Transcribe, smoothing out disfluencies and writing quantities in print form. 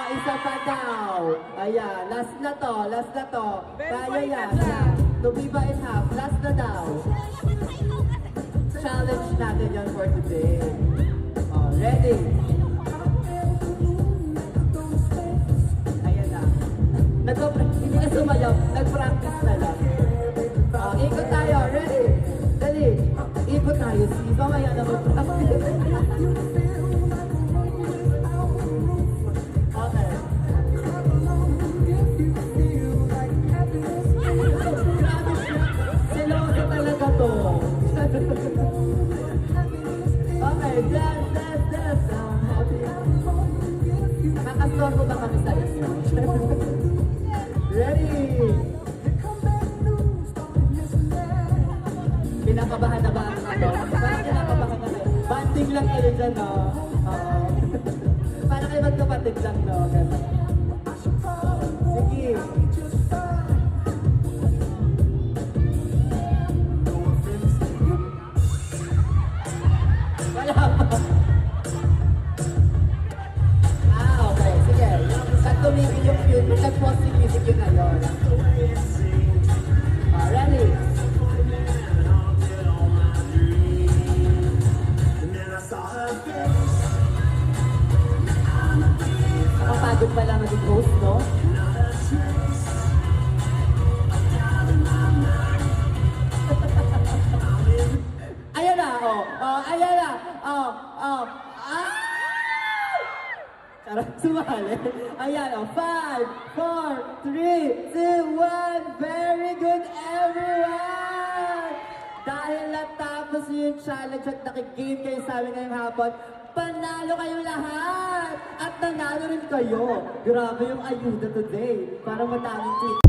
isa pa daw. Ayan, last na to, last na to. Kaya yan. Tumiba in half, last na daw. Challenge natin yan for today. Oh, ready? Ayan na. Hindi na sumayaw, nag-practice na lang. Oh, ikot tayo, ready? Dali, ikot tayo. Sige, mamaya na mag-practice. Okay. Seloso talaga to. Okay, dance, dance, dance. I'm happy. Nakakastor ko ba kami sa inyo? Ready? Pinakabahan na ba ang ano? Parang kinakabahan na kayo. Banding lang kayo dyan, no? Para kayo magkapatid lang, no? Sige. Wala pa. Okay. Sige. Pag tumigil yung film, nag-pause yung music yun ngayon. Ready? Nakapagod pala maging host, no? Ayan na, ayan na, Charot, sumali. Ayan, 5, 4, 3, 2, 1, very good everyone! Dahil natapos yung challenge at nakigame kayo sa amin ngayong hapon, panalo kayo lahat! At nanalo rin kayo! Grabe yung ayuda today. Parang madaming tweet.